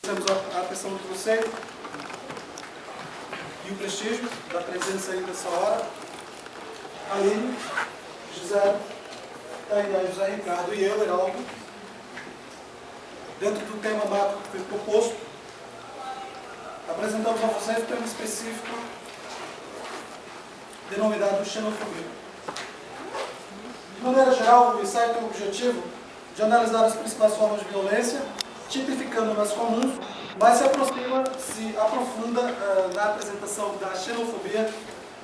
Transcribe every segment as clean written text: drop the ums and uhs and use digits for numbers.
Temos a atenção de vocês e o prestígio da presença aí nessa hora. Aline, Gisele, Tainá, José Ricardo e eu, Heraldo, dentro do tema macro que foi proposto, apresentamos a vocês o tema específico denominado xenofobia. De maneira geral, o ensaio tem o objetivo de analisar as principais formas de violência, tipificando-as comuns, mas se aprofunda na apresentação da xenofobia,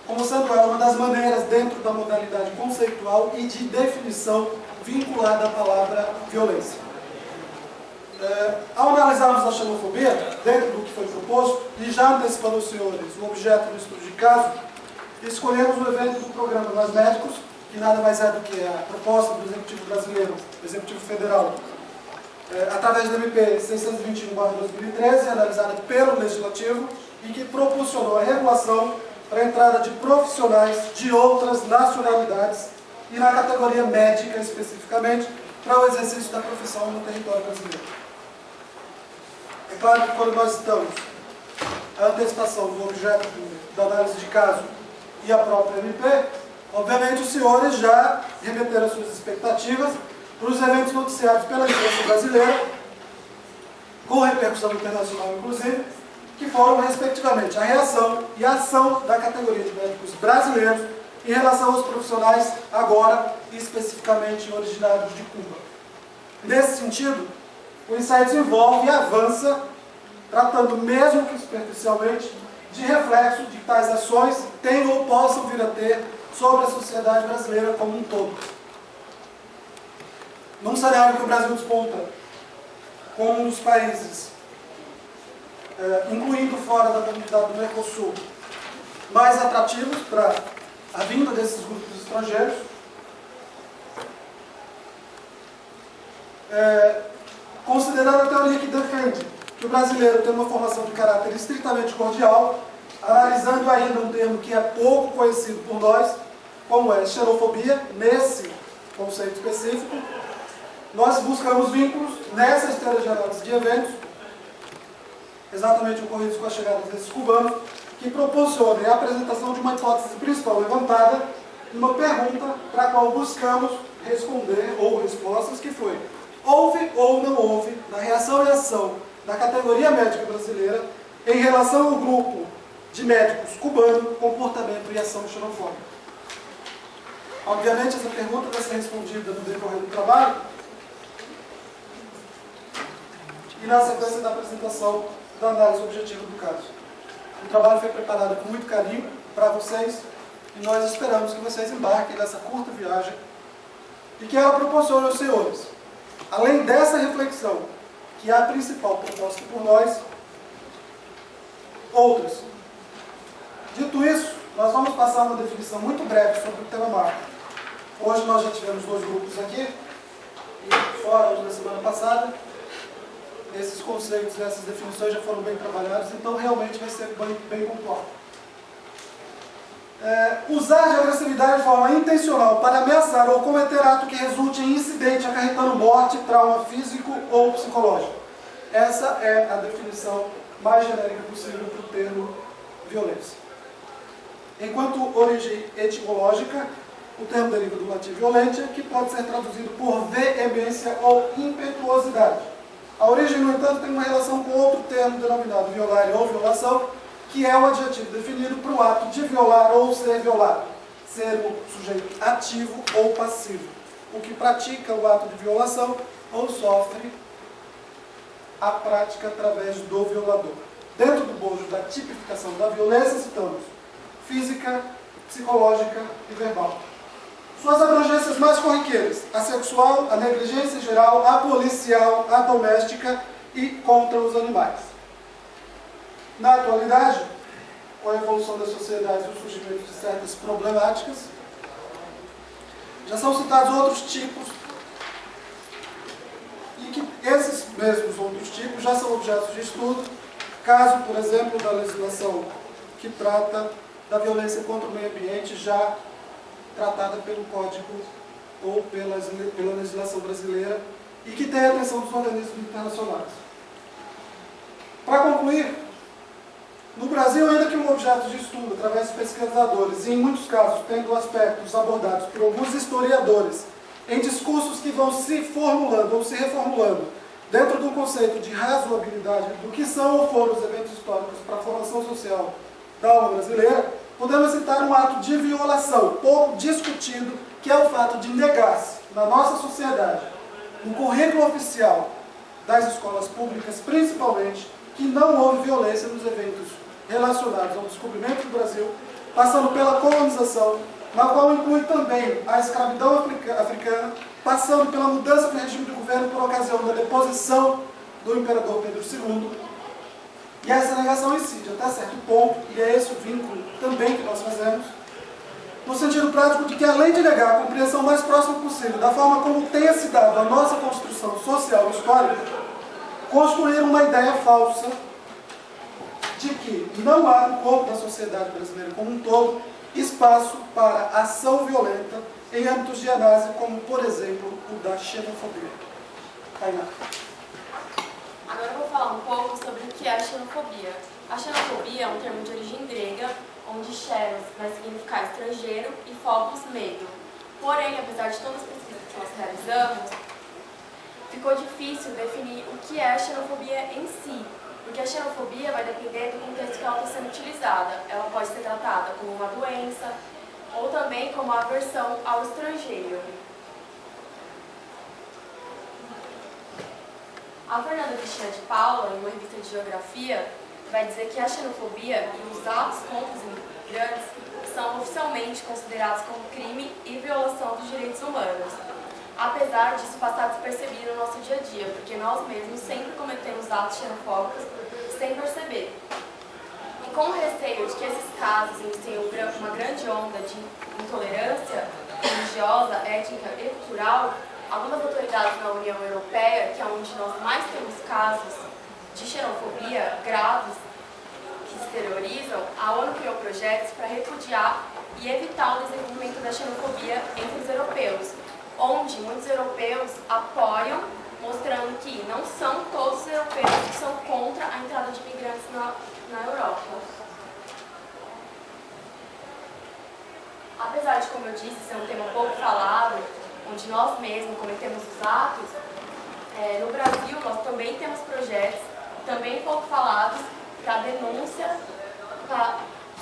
como sendo ela uma das maneiras dentro da modalidade conceitual e de definição vinculada à palavra violência. Ao analisarmos a xenofobia, dentro do que foi proposto, e já antecipando aos senhores o objeto do estudo de caso, escolhemos o evento do programa Nós Médicos, que nada mais é do que a proposta do Executivo Brasileiro, do Executivo Federal, através da MP 621/2013, analisada pelo Legislativo, e que proporcionou a regulação para a entrada de profissionais de outras nacionalidades e na categoria médica especificamente, para o exercício da profissão no território brasileiro. É claro que quando nós citamos a antecipação do objeto da análise de caso e a própria MP, obviamente os senhores já remeteram suas expectativas para os eventos noticiados pela imprensa brasileira, com repercussão internacional inclusive, que foram respectivamente a reação e a ação da categoria de médicos brasileiros em relação aos profissionais agora especificamente originários de Cuba. Nesse sentido, o ensaio desenvolve e avança, tratando mesmo que superficialmente, de reflexo de que tais ações têm ou possam vir a ter sobre a sociedade brasileira como um todo. Num cenário que o Brasil desponta como um dos países, incluindo fora da comunidade do Mercosul, mais atrativos para a vinda desses grupos estrangeiros, considerando a teoria que defende que o brasileiro tem uma formação de caráter estritamente cordial, analisando ainda um termo que é pouco conhecido por nós, como é xenofobia, nesse conceito específico, nós buscamos vínculos nessa esteira de análise de eventos, exatamente ocorridos com a chegada desses cubanos, que proporcionem a apresentação de uma hipótese principal levantada, uma pergunta para a qual buscamos responder, ou respostas, que foi: houve ou não houve, na reação e ação da categoria médica brasileira, em relação ao grupo de médicos cubano, comportamento e ação xenofóbica? Obviamente, essa pergunta vai ser respondida no decorrer do trabalho e na sequência da apresentação da análise objetiva do caso. O trabalho foi preparado com muito carinho para vocês e nós esperamos que vocês embarquem nessa curta viagem e que ela proporcione aos senhores, além dessa reflexão, que é a principal proposta por nós, outras. Dito isso, nós vamos passar uma definição muito breve sobre o tema macro. Hoje nós já tivemos 2 grupos aqui, e fora hoje da semana passada, esses conceitos, essas definições já foram bem trabalhados, então realmente vai ser bem pontual. Usar de agressividade de forma intencional para ameaçar ou cometer ato que resulte em incidente acarretando morte, trauma físico ou psicológico. Essa é a definição mais genérica possível para o termo violência. Enquanto origem etimológica, o termo deriva do latim violentia, que pode ser traduzido por veemência ou impetuosidade. A origem, no entanto, tem uma relação com outro termo denominado violar ou violação, que é o adjetivo definido para o ato de violar ou ser violado, ser o sujeito ativo ou passivo, o que pratica o ato de violação ou sofre a prática através do violador. Dentro do bojo da tipificação da violência, citamos física, psicológica e verbal. Suas abrangências mais corriqueiras: a sexual, a negligência geral, a policial, a doméstica e contra os animais. Na atualidade, com a evolução das sociedades e o surgimento de certas problemáticas, já são citados outros tipos, e que esses mesmos outros tipos já são objetos de estudo, caso, por exemplo, da legislação que trata da violência contra o meio ambiente, já tratada pelo Código ou pela legislação brasileira, e que tem a atenção dos organismos internacionais. concluir, no Brasil, ainda que um objeto de estudo, através de pesquisadores, e em muitos casos tendo aspectos abordados por alguns historiadores, em discursos que vão se formulando ou se reformulando, dentro do conceito de razoabilidade do que são ou foram os eventos históricos para a formação social da alma brasileira, podemos citar um ato de violação, pouco discutido, que é o fato de negar-se, na nossa sociedade, no currículo oficial das escolas públicas, principalmente, que não houve violência nos eventos relacionados ao descobrimento do Brasil, passando pela colonização, na qual inclui também a escravidão africana, passando pela mudança do regime de governo por ocasião da deposição do imperador Pedro II. E essa negação incide até certo ponto, e é esse o vínculo também que nós fazemos, no sentido prático de que, além de negar a compreensão mais próxima possível da forma como tenha se dado a nossa construção social e histórica, construir uma ideia falsa de que não há no corpo da sociedade brasileira como um todo espaço para ação violenta em âmbitos de análise, como, por exemplo, o da xenofobia. Tainá. Agora eu vou falar um pouco sobre o que é a xenofobia. A xenofobia é um termo de origem grega, onde xenos vai significar estrangeiro e phobos, medo. Porém, apesar de todas as pesquisas que nós realizamos, ficou difícil definir o que é a xenofobia em si, porque a xenofobia vai depender do contexto que ela está sendo utilizada. Ela pode ser tratada como uma doença ou também como a aversão ao estrangeiro. A Fernanda Cristina de Paula, em uma revista de geografia, vai dizer que a xenofobia e os atos contra os imigrantes são oficialmente considerados como crime e violação dos direitos humanos. Apesar disso passar despercebido no nosso dia a dia, porque nós mesmos sempre cometemos atos xenofóbicos sem perceber. E com o receio de que esses casos iniciem uma grande onda de intolerância religiosa, étnica e cultural, algumas autoridades na União Europeia, que é onde nós mais temos casos de xenofobia graves que se exteriorizam, a ONU criou projetos para repudiar e evitar o desenvolvimento da xenofobia entre os europeus, onde muitos europeus apoiam, mostrando que não são todos os europeus que são contra a entrada de imigrantes na Europa. Apesar de, como eu disse, ser um tema pouco falado, onde nós mesmos cometemos os atos, no Brasil nós também temos projetos, também pouco falados, para denúncia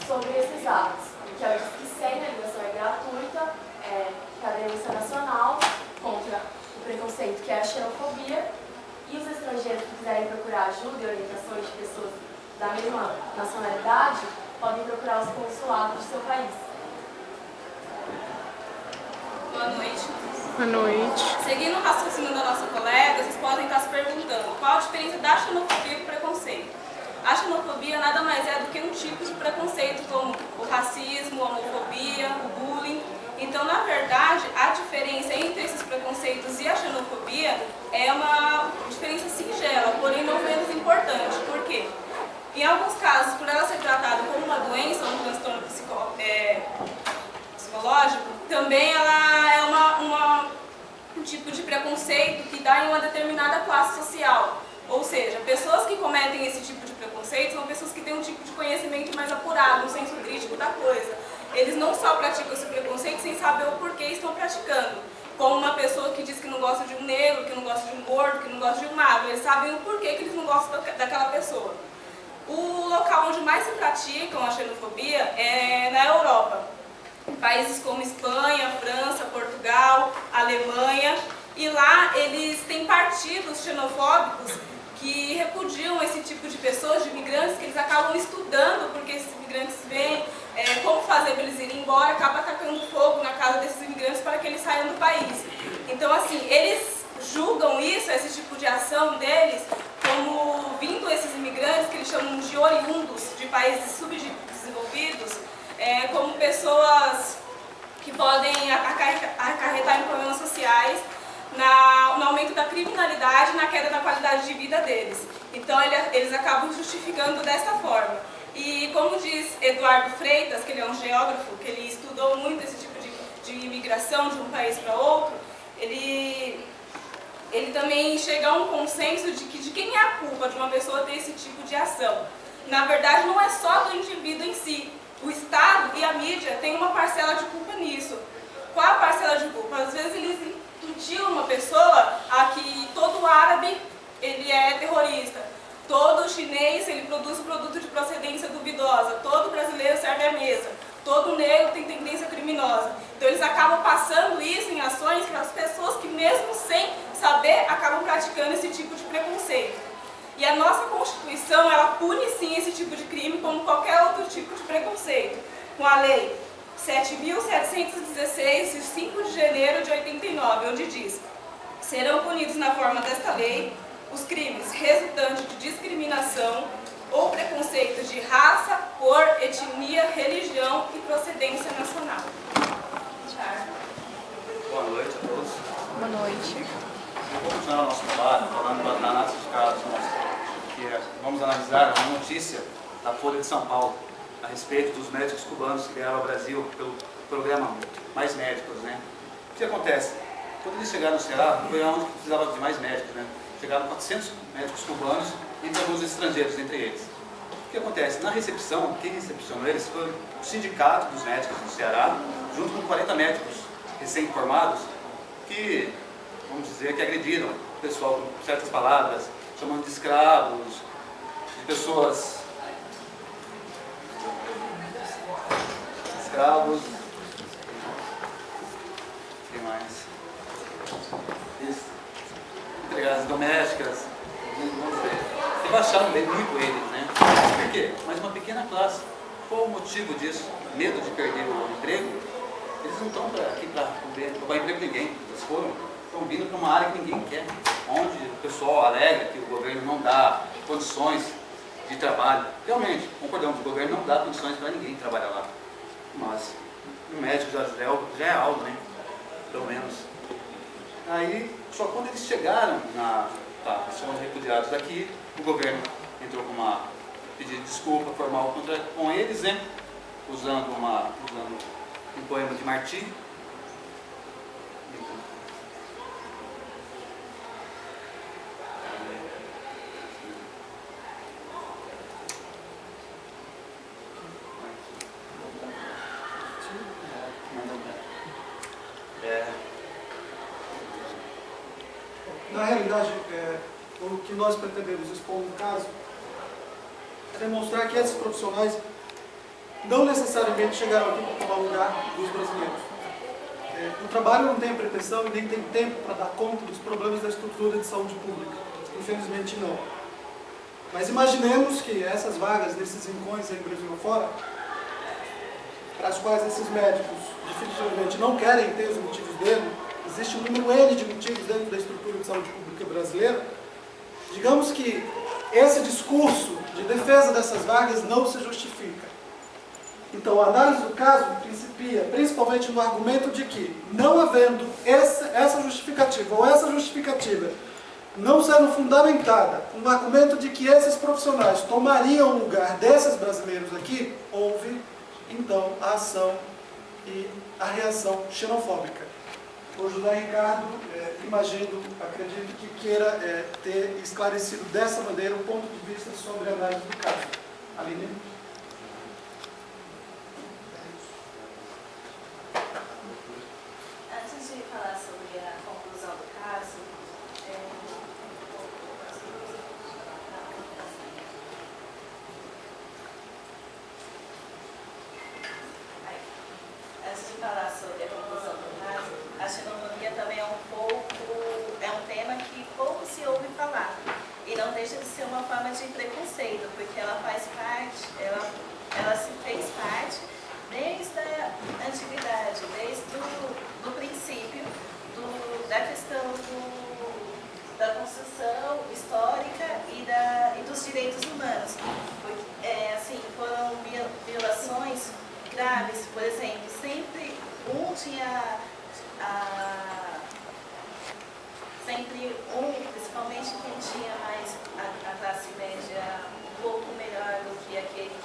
sobre esses atos. Que é o Disque 100, a ligação é gratuita, para a denúncia nacional contra o preconceito, que é a xenofobia, e os estrangeiros que quiserem procurar ajuda e orientações de pessoas da mesma nacionalidade, podem procurar os consulados do seu país. Boa noite. Boa noite. Seguindo o raciocínio da nossa colega, vocês podem estar se perguntando qual a diferença da xenofobia e do preconceito. A xenofobia nada mais é do que um tipo de preconceito, como o racismo, a homofobia, o bullying. Então, na verdade, a diferença entre esses preconceitos e a xenofobia é uma diferença singela, porém não menos importante. Por quê? Em alguns casos, por ela ser tratada como uma doença, um transtorno psicológico, também ela é um tipo de preconceito que dá em uma determinada classe social. Ou seja, pessoas que cometem esse tipo de preconceito são pessoas que têm um tipo de conhecimento mais apurado, um senso crítico da coisa. Eles não só praticam esse preconceito sem saber o porquê estão praticando. Como uma pessoa que diz que não gosta de um negro, que não gosta de um gordo, que não gosta de um magro. Eles sabem o porquê que eles não gostam daquela pessoa. O local onde mais se praticam a xenofobia é na Europa. Países como Espanha, França, Portugal, Alemanha. E lá eles têm partidos xenofóbicos que repudiam esse tipo de pessoas, de imigrantes, que eles acabam estudando porque esses imigrantes vêm, como fazer para eles irem embora, acaba atacando fogo na casa desses imigrantes para que eles saiam do país. Então, assim, eles julgam isso, esse tipo de ação deles, como vindo esses imigrantes, que eles chamam de oriundos de países subdesenvolvidos, como pessoas que podem acarretar em problemas sociais, no aumento da criminalidade e na queda da qualidade de vida deles. Então eles acabam justificando dessa forma. E como diz Eduardo Freitas, que ele é um geógrafo, que ele estudou muito esse tipo de imigração de um país para outro, ele ele também chega a um consenso de quem é a culpa de uma pessoa ter esse tipo de ação. Na verdade, não é só do indivíduo em si. O Estado e a mídia têm uma parcela de culpa nisso. Qual a parcela de culpa? Às vezes eles intuiam uma pessoa a que todo árabe ele é terrorista, todo chinês ele produz um produto de procedência duvidosa, todo brasileiro serve à mesa, todo negro tem tendência criminosa. Então eles acabam passando isso em ações para as pessoas que mesmo sem saber acabam praticando esse tipo de preconceito. E a nossa Constituição, ela pune sim esse tipo de crime como qualquer outro tipo de preconceito, com a Lei 7.716, de 5 de janeiro de 89, onde diz: serão punidos na forma desta lei os crimes resultantes de discriminação ou preconceito de raça, cor, etnia, religião e procedência nacional. Boa noite a todos. Boa noite. Vamos continuar o nosso trabalho falando da análise de casos. Vamos analisar uma notícia da Folha de São Paulo a respeito dos médicos cubanos que vieram ao Brasil pelo programa Mais Médicos, né? O que acontece? Quando eles chegaram no Ceará, foi onde precisava de mais médicos, né? Chegaram 400 médicos cubanos e alguns estrangeiros entre eles. O que acontece? Na recepção, quem recepcionou eles foi o Sindicato dos Médicos do Ceará, junto com 40 médicos recém-formados, que, vamos dizer, que agrediram o pessoal com certas palavras, chamando de escravos, de pessoas... escravos... O que mais? Empregadas domésticas, vamos ver, rebaixaram muito eles, né? Por quê? Mas uma pequena classe. Qual o motivo disso? Medo de perder o emprego? Eles não estão aqui para roubar emprego de ninguém. Eles estão vindo para uma área que ninguém quer, onde o pessoal alega que o governo não dá condições de trabalho. Realmente, concordamos, o governo não dá condições para ninguém trabalhar lá. Mas um médico já é algo, né? Pelo menos. Aí, só quando eles chegaram são repudiados daqui, o governo entrou com uma pedido de desculpa formal com eles, né? Usando um poema de Marti. Na realidade, o que nós pretendemos expor no caso é demonstrar que esses profissionais não necessariamente chegaram aqui para tomar o lugar dos brasileiros. O trabalho não tem a pretensão e nem tem tempo para dar conta dos problemas da estrutura de saúde pública. Infelizmente não. Mas imaginemos que essas vagas nesses rincões aí Brasil afora, para as quais esses médicos definitivamente não querem ter os motivos dele, existe um número N de motivos dentro da estrutura de saúde pública brasileira. Digamos que esse discurso de defesa dessas vagas não se justifica. Então, a análise do caso principia principalmente no argumento de que, não havendo essa justificativa, ou essa justificativa não sendo fundamentada no argumento de que esses profissionais tomariam o lugar desses brasileiros aqui, houve, então, a ação e a reação xenofóbica. O José Ricardo, acredito que queira ter esclarecido dessa maneira o ponto de vista sobre a análise do caso. Aline? Antes de falar sobre a conclusão do caso, a xenofobia também é um tema que pouco se ouve falar. E não deixa de ser uma forma de preconceito, porque ela faz parte, ela se fez parte desde a antiguidade, desde do princípio da questão da construção histórica e dos direitos humanos. Porque, assim, foram violações graves, por exemplo, sempre principalmente quem tinha mais a classe média um pouco melhor do que aquele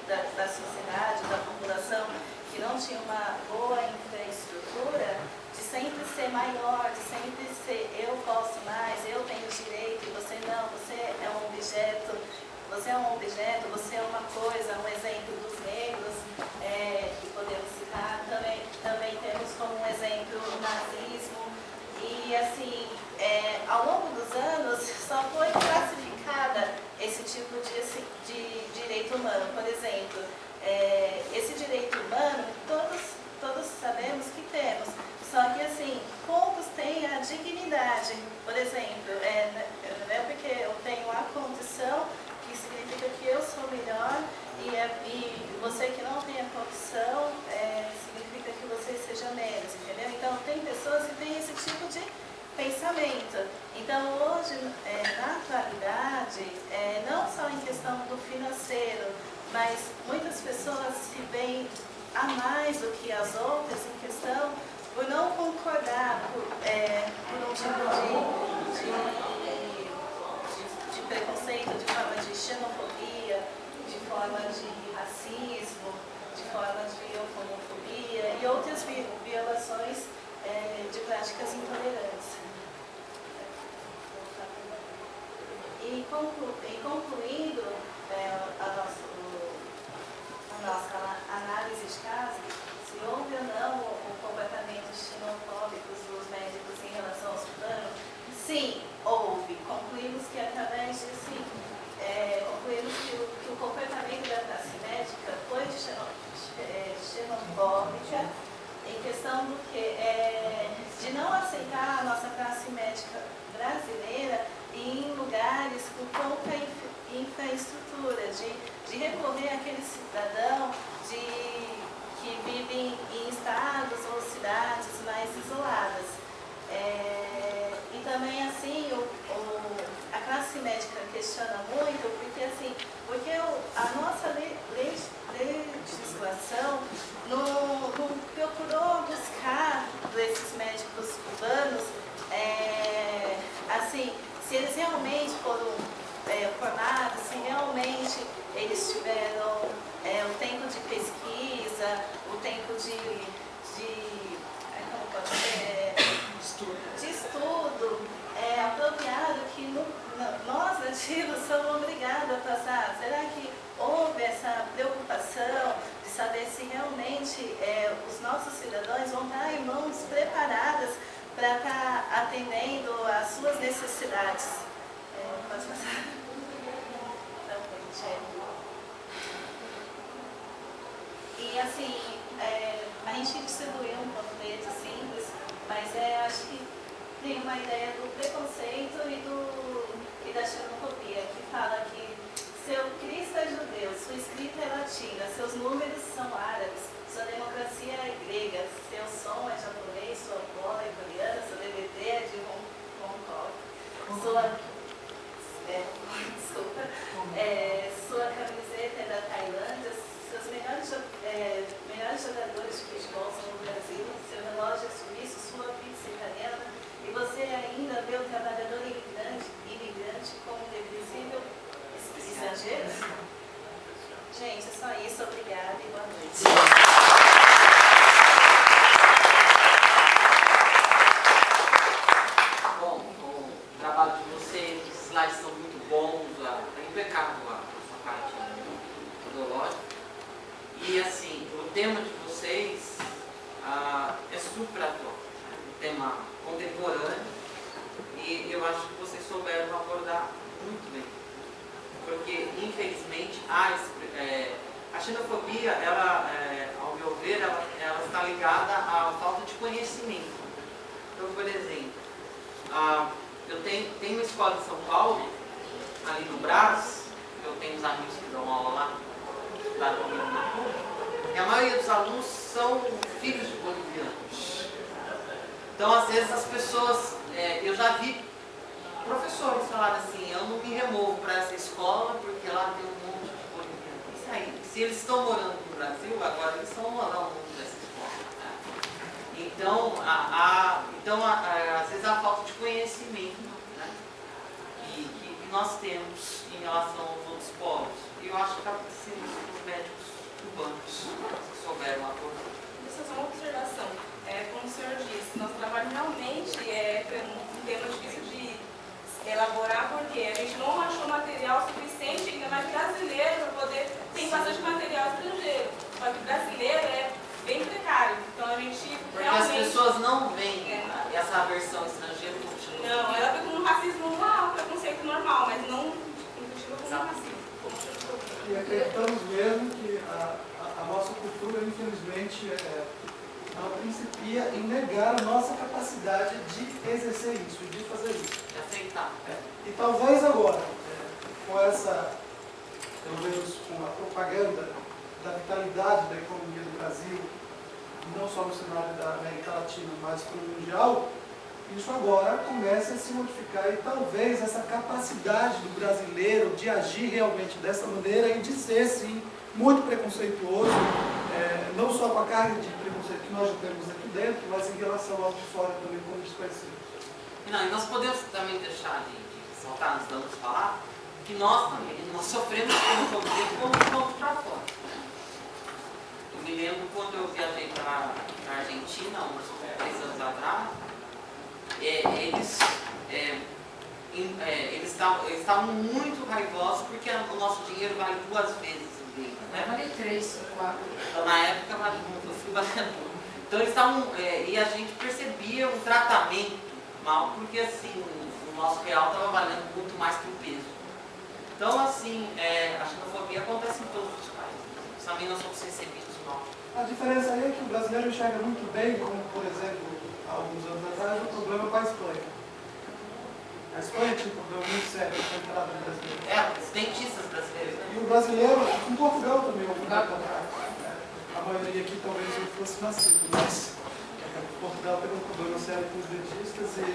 da sociedade, da população, que não tinha uma boa infraestrutura, de sempre ser maior, de sempre ser eu posso mais. alguma coisa, um exemplo dos negros, que podemos citar, também temos como um exemplo o nazismo. E assim, ao longo dos anos só foi classificada esse tipo de direito humano. Por exemplo, esse direito humano todos sabemos que temos, só que assim, poucos têm a dignidade. Por exemplo, não é porque eu tenho a condição que significa que eu sou melhor e você que não tem a condição significa que você seja menos, entendeu? Então tem pessoas que têm esse tipo de pensamento. Então hoje, na atualidade, não só em questão do financeiro, mas muitas pessoas se veem a mais do que as outras em questão por não concordar por um tipo de preconceito, de forma de xenofobia, de forma de racismo, de forma de homofobia e outras violações de práticas intolerantes. E concluindo a nossa análise de caso, se houve ou não o comportamento xenofóbico dos médicos em relação aos cubanos, sim, houve. Concluímos que através de concluímos que o comportamento da classe médica foi xenofóbica em questão do que de não aceitar a nossa classe médica brasileira em lugares com pouca infraestrutura, de recorrer àquele cidadão que vive em estados ou cidades mais isoladas. E também assim, a classe médica questiona muito, porque a nossa legislação não procurou buscar desses médicos cubanos, se eles realmente foram formados, se realmente eles tiveram o tempo de pesquisa, o tempo de estudo apropriado que nós nativos somos obrigados a passar. Será que houve essa preocupação de saber se realmente os nossos cidadãos vão estar em mãos preparadas para estar atendendo às suas necessidades? Pode passar. E assim, a gente distribuiu um panfleto simples, mas acho que tem uma ideia do preconceito e da xenofobia, que fala que seu Cristo é judeu, sua escrita é latina, seus números são árabes, sua democracia é grega, seu som é japonês, sua bola é coreana, seu DVD é de Hong Kong, sua camiseta é da Tailândia, seus melhores jogadores de futebol são do Brasil, seu relógio é suíço, sua pizza é italiana, e você ainda vê o trabalhador imigrante como irrepreensível estrangeiro? Gente, é só isso. Obrigada e boa noite. Bom, o trabalho de vocês, os slides são muito bons, é impecável a sua parte metodológica. E assim, o tema de vocês é super atual, um tema contemporâneo, e eu acho que vocês souberam abordar muito bem. Porque, infelizmente, a xenofobia, ao meu ver, ela está ligada à falta de conhecimento. Então, por exemplo, eu tenho uma escola em São Paulo, ali no Brás, eu tenho uns amigos que dão aula lá comigo no clube, e a maioria dos alunos são filhos de bolivianos. Então, às vezes, as pessoas, eu já vi professores falarem assim, eu não me removo para essa escola porque lá tem um monte de bolivianos. Isso aí, se eles estão morando no Brasil, agora eles vão morar no mundo dessa escola. Então, às vezes há falta de conhecimento, né, que nós temos em relação aos outros povos. E eu acho que está acontecendo isso com os médicos cubanos, que souberam abordar. Isso é uma observação. Como o senhor disse, nosso trabalho realmente foi um tema difícil de elaborar, porque a gente não achou material suficiente, ainda mais brasileiro, para poder E acreditamos mesmo que a nossa cultura, infelizmente, ela principia em negar a nossa capacidade de exercer isso, de fazer isso. De aceitar. E talvez agora, com essa, pelo menos com a propaganda da vitalidade da economia do Brasil, não só no cenário da América Latina, mas no mundial, isso agora começa a se modificar e talvez essa capacidade do brasileiro de agir realmente dessa maneira e de ser, sim, muito preconceituoso, não só com a carga de preconceito que nós já temos aqui dentro, mas em relação ao de fora também, como desconhecidos. Não, e nós podemos também deixar de saltar nos danos falar que nós também, nós sofremos xenofobia quando fomos para fora. Eu me lembro quando eu viajei para a Argentina, uns 3 anos atrás, eles estavam muito raivosos porque o nosso dinheiro vale 2 vezes o deles, né? Vale 3, 4. Então, na época, eu fui valendo. Então, eles estavam, e a gente percebia um tratamento mal, porque assim, o nosso real estava valendo muito mais que o peso. Então, assim, a xenofobia acontece em todos os países. Também nós somos recebidos mal. A diferença aí é que o brasileiro enxerga muito bem, como por exemplo, há alguns anos atrás, o problema com a Espanha. A Espanha tinha um problema muito sério com a entrada do brasileiro. Os dentistas brasileiros, né? E o brasileiro, em Portugal também, a maioria aqui talvez não fosse nascido, mas Portugal teve um problema sério com os dentistas e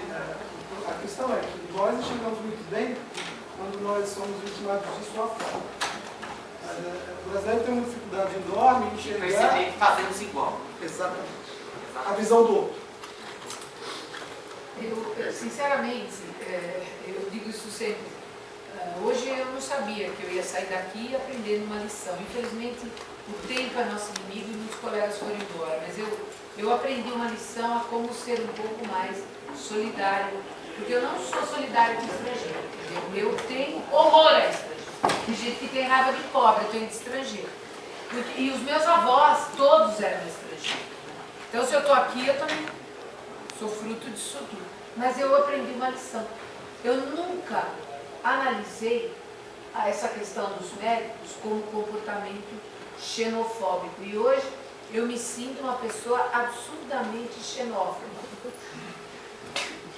a questão é que nós enxergamos muito bem quando nós somos vitimados disso lá fora. O brasileiro tem uma dificuldade enorme em enxergar... Perceber que fazemos igual. Exatamente. A visão do outro. Eu, sinceramente, eu digo isso sempre. Hoje eu não sabia que eu ia sair daqui aprendendo uma lição. Infelizmente, o tempo é nosso inimigo e muitos colegas foram embora. Mas eu aprendi uma lição a como ser um pouco mais solidário. Porque eu não sou solidária com estrangeiro. Entendeu? Eu tenho horror a estrangeiro. Tem gente que tem raiva de pobre, eu tenho de estrangeiro. E os meus avós, todos eram estrangeiros. Então, se eu estou aqui, eu também sou fruto disso tudo. Mas eu aprendi uma lição. Eu nunca analisei essa questão dos médicos como comportamento xenofóbico. E hoje eu me sinto uma pessoa absurdamente xenófoba.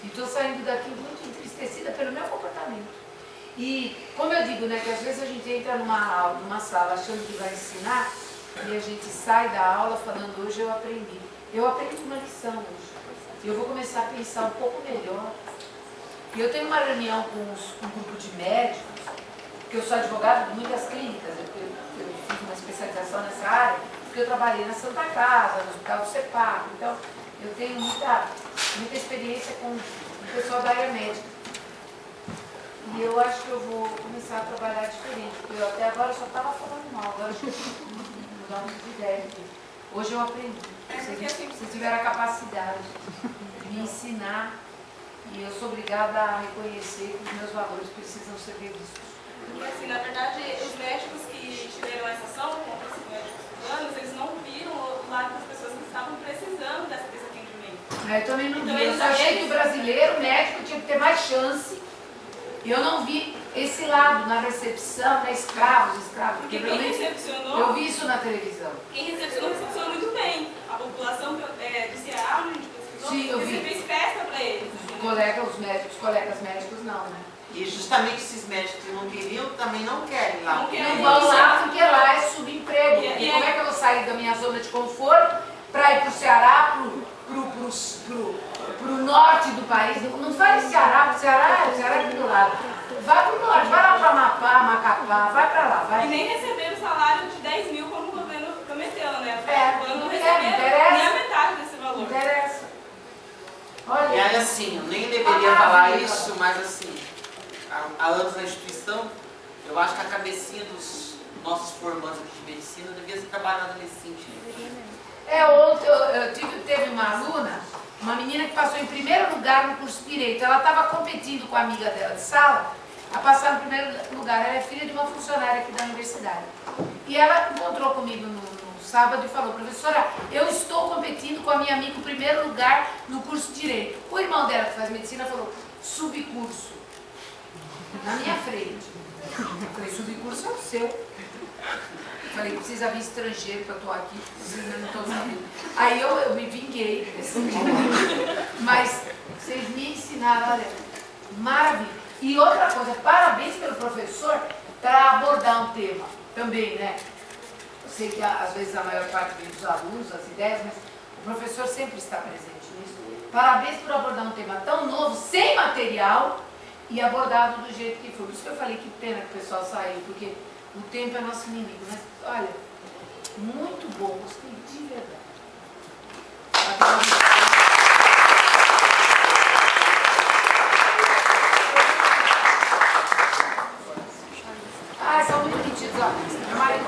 E estou saindo daqui muito entristecida pelo meu comportamento. E, como eu digo, né, que às vezes a gente entra numa sala achando que vai ensinar e a gente sai da aula falando, hoje eu aprendi. Eu aprendi uma lição hoje. Eu vou começar a pensar um pouco melhor. E eu tenho uma reunião com um grupo de médicos, porque eu sou advogada de muitas clínicas, eu fiz uma especialização nessa área, porque eu trabalhei na Santa Casa, no Hospital do CEPAC, então eu tenho muita experiência com o pessoal da área médica. E eu acho que eu vou começar a trabalhar diferente, porque eu até agora só estava falando mal, agora eu vou mudar muito de ideia. Hoje eu aprendi. Vocês tiveram a capacidade de me ensinar e eu sou obrigada a reconhecer que os meus valores precisam ser revistos. Porque, assim, na verdade, os médicos que tiveram essa ação contra os médicos cubanos, eles não viram o lado das pessoas que estavam precisando desse atendimento. Eu também não Então, vi. Eu só achei que o brasileiro, o médico, tinha que ter mais chance. Eu não vi esse lado na recepção, na escravos. Porque quem recepcionou... Eu vi isso na televisão. Quem recepcionou muito bem. A população do Ceará, onde a gente pesquisou, Sim, eu vi. você fez festa para eles. Os colegas médicos não, né? E justamente esses médicos que não queriam, também não querem lá. Não querem. Não vão lá porque lá é subemprego. E Porque como é que eu vou sair da minha zona de conforto para ir para o Ceará, pro norte do país? Não faz Ceará, o Ceará é aqui do lado. Vai pro norte, vai lá para Amapá, Macapá, vai para lá, vai. E nem receberam o salário de 10 mil como o governo prometeu, né? Não não receberam interessa. nem a metade desse valor. Não interessa. Olha. E aí, assim, eu nem deveria falar isso, mas assim, há anos na instituição, eu acho que a cabecinha dos nossos formandos aqui de medicina devia ser trabalhada nesse sentido. Ontem teve uma aluna, uma menina que passou em primeiro lugar no curso de Direito. Ela estava competindo com a amiga dela de sala a passar no primeiro lugar. Ela é filha de uma funcionária aqui da universidade. E ela encontrou comigo no sábado e falou, professora, eu estou competindo com a minha amiga em primeiro lugar no curso de Direito. O irmão dela, que faz medicina, falou, subcurso. Na minha frente. Eu falei, subcurso é o seu. Eu falei, precisa vir estrangeiro para atuar aqui, vocês não estão sabendo. Aí eu me vinguei desse dia. Mas vocês me ensinaram, olha, maravilha. E outra coisa, parabéns pelo professor para abordar um tema também, né? Eu sei que às vezes a maior parte vem dos alunos, as ideias, mas o professor sempre está presente nisso. Parabéns por abordar um tema tão novo, sem material, e abordado do jeito que foi. Por isso que eu falei que pena que o pessoal saiu, porque o tempo é nosso inimigo, né? Olha, muito bom, gostei de verdade. Ah, são muito mentidos, ó. Meu marido